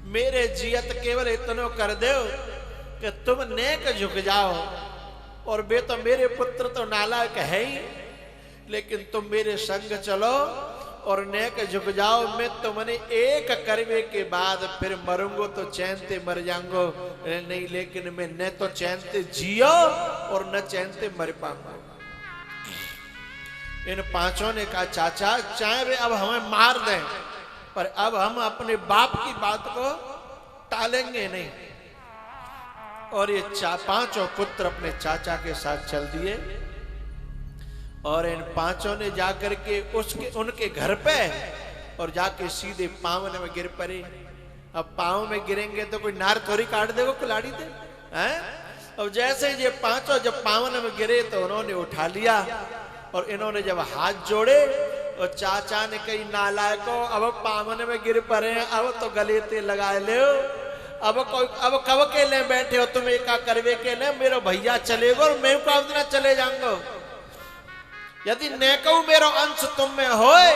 मेरे जियत केवल इतनो कर दो कि तुम नेक झुक जाओ। और वे तो मेरे पुत्र तो नालायक है ही, लेकिन तुम मेरे संग चलो और नेक झुक जाओ। मैं तुमने एक करवे के बाद फिर मरूंगो तो चैन से मर जाऊंगो नहीं, लेकिन मैं न तो चैन से जियो और न चैन से मर पाऊंगा। इन पांचों ने कहा चाचा चाहे वे अब हमें मार दें, पर अब हम अपने बाप की बात को टालेंगे नहीं। और ये पांचों पुत्र अपने चाचा के साथ चल दिए और इन पांचों ने जाकर के उनके घर पे और जाके सीधे पावन में गिर पड़े। अब पाँव में गिरेंगे तो कोई नार थोड़ी काट देगा, कुलाड़ी दे हैं। अब जैसे ये पांचों जब पावन में गिरे तो उन्होंने उठा लिया और इन्होंने जब हाथ जोड़े और चाचा ने कही नालायको अब पावन में गिर पड़े, अब तो गले ते लगा ले, अब कब के ले बैठे हो तुम एक करवे के ले, मेरा भैया चलेगा और मैं को अपना चले जाऊंगा। यदि नेको मेरो अंश तुम में होए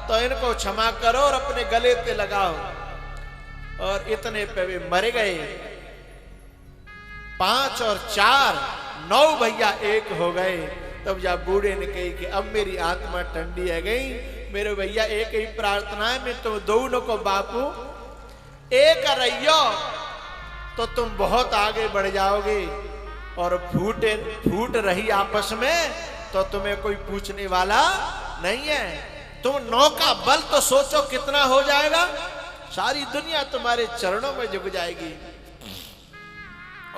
तो इनको क्षमा करो और अपने गले पे लगाओ। और इतने पे वे मर गए। 5 और 4 9 भैया एक हो गए। तब जा बूढ़े ने कही कि अब मेरी आत्मा ठंडी है गई, मेरे भैया एक ही प्रार्थना है, मैं तुम दोनों को बापू एक रहियो तो तुम बहुत आगे बढ़ जाओगे, और फूट रही आपस में तो तुम्हें कोई पूछने वाला नहीं है। तुम 9 का बल तो सोचो कितना हो जाएगा, सारी दुनिया तुम्हारे चरणों में झुक जाएगी।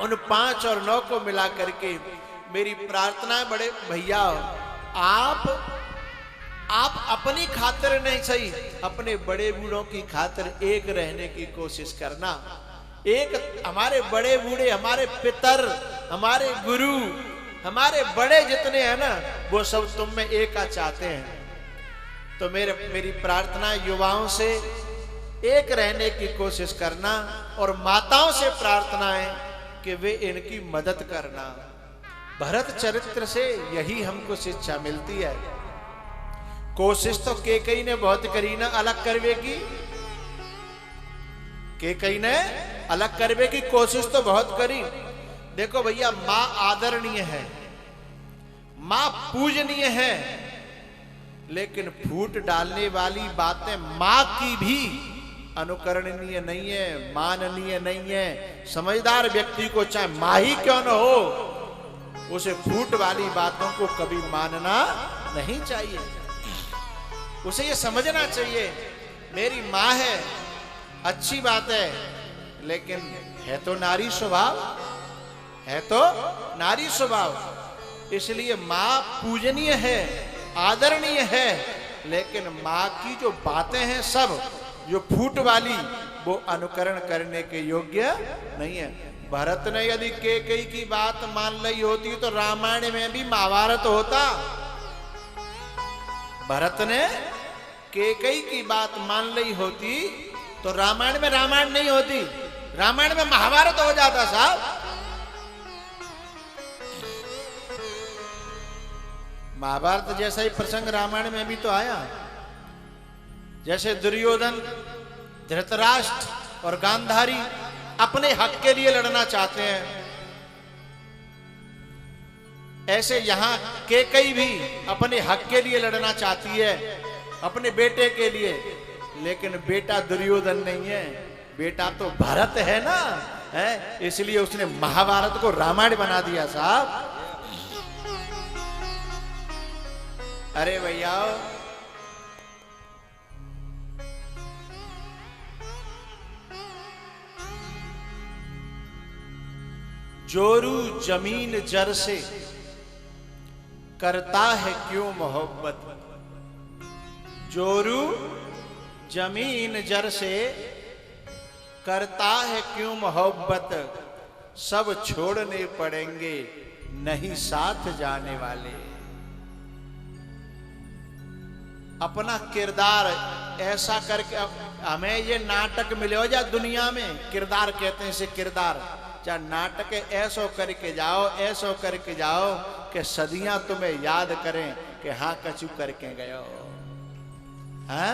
उन 5 और 9 को मिला करके मेरी प्रार्थना है बड़े भैया, आप अपनी खातिर नहीं सही, अपने बड़े बूढ़ों की खातिर एक रहने की कोशिश करना। एक हमारे बड़े बूढ़े, हमारे पितर, हमारे गुरु, हमारे बड़े जितने हैं ना, वो सब तुम में एक चाहते हैं। तो मेरी प्रार्थना युवाओं से एक रहने की कोशिश करना, और माताओं से प्रार्थना है कि वे इनकी मदद करना। भरत चरित्र से यही हमको शिक्षा मिलती है। कोशिश तो केकई ने बहुत करी ना अलग करवे की, केकई ने अलग करवे की कोशिश तो बहुत करी। देखो भैया, मां आदरणीय है, मां पूजनीय है, लेकिन फूट डालने वाली बातें मां की भी अनुकरणीय नहीं है, माननीय नहीं है। समझदार व्यक्ति को चाहे मां ही क्यों न हो, उसे फूट वाली बातों को कभी मानना नहीं चाहिए। उसे ये समझना चाहिए मेरी मां है, अच्छी बात है, लेकिन है तो नारी स्वभाव, है तो नारी स्वभाव। इसलिए मां पूजनीय है, आदरणीय है, लेकिन मां की जो बातें हैं सब जो फूट वाली, वो अनुकरण करने के योग्य नहीं है। भरत ने यदि केकई की बात मान ली होती तो रामायण में भी महाभारत होता। भरत ने केकई की बात मान ली होती तो रामायण में रामायण नहीं होती, रामायण में महाभारत हो जाता साहब। महाभारत जैसा ही प्रसंग रामायण में भी तो आया। जैसे दुर्योधन, धृतराष्ट्र और गांधारी अपने हक के लिए लड़ना चाहते हैं, ऐसे यहां केकई भी अपने हक के लिए लड़ना चाहती है, अपने बेटे के लिए। लेकिन बेटा दुर्योधन नहीं है, बेटा तो भरत है ना, है, इसलिए उसने महाभारत को रामायण बना दिया साहब। अरे भैया, जोरू जमीन जर से करता है क्यों मोहब्बत, जोरू जमीन जर से करता है क्यों मोहब्बत, सब छोड़ने पड़ेंगे नहीं साथ जाने वाले। अपना किरदार ऐसा करके, हमें ये नाटक मिले हो जा दुनिया में, किरदार कहते हैं इसे, किरदार चाहे नाटक ऐसो करके जाओ, ऐसो करके जाओ कि सदियां तुम्हें याद करें कि हाँ कछु करके गयो। हाँ,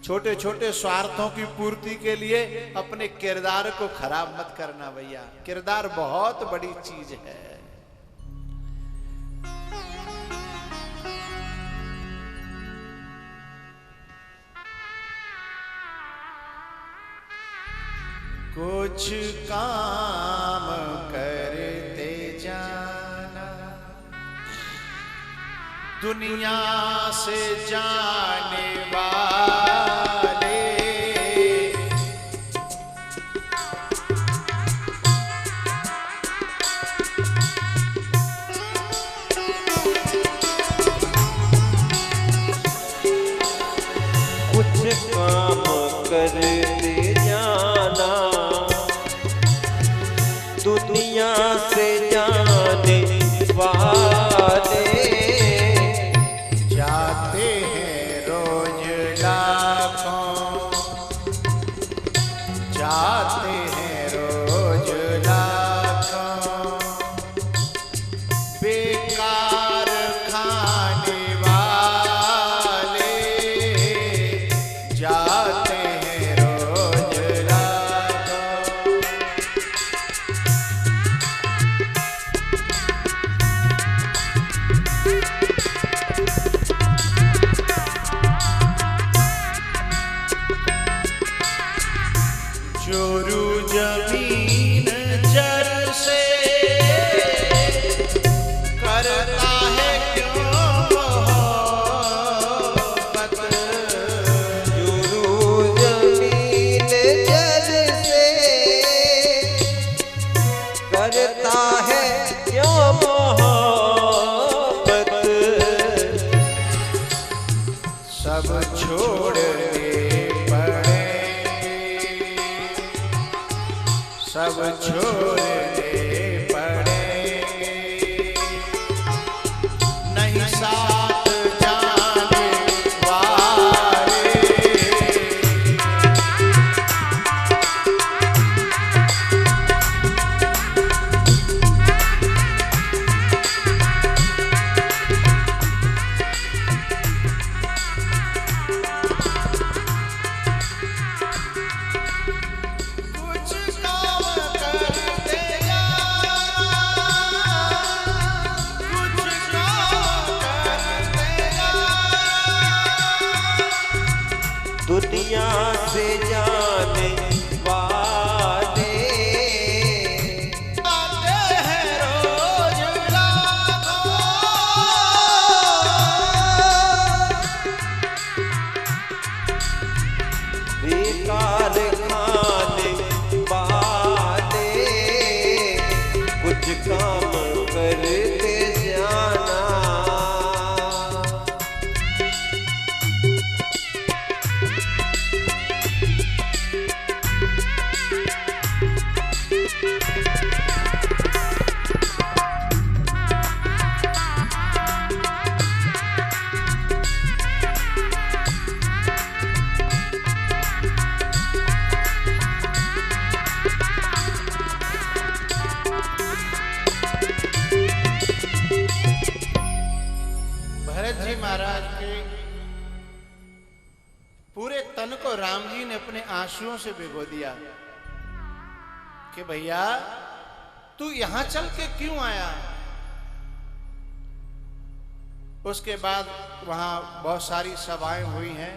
छोटे छोटे स्वार्थों की पूर्ति के लिए अपने किरदार को खराब मत करना भैया। किरदार बहुत बड़ी चीज है। कुछ काम करते जाना, दुनिया से जाने वाले कुछ काम करते जाना, दुनिया से जाने वाले जाते हैं रोज लाखों, जाते हैं रोज लाखों, बेकार खाने वाले जाते हैं रोज लाखों। चोरू जमीन जर से करता है क्यों मोहब्बत, चोरू जमीन जल से करता है क्यों मोहब्बत, सब छोड़ने पड़ेंगे, सब छोड़ने पड़ेंगे, नहीं साथ जाने वाले। कुछ काम करते जाना, कुछ काम करते जाना, दुनिया से जाने वाले आते हैं रोज लाखों, बेकार खाने वाले कुछ काम करते जाना। भरत जी महाराज के पूरे तन को राम जी ने अपने आंसुओं से भिगो दिया कि भैया तू यहां चल के क्यों आया। उसके बाद वहां बहुत सारी सभाएं हुई हैं।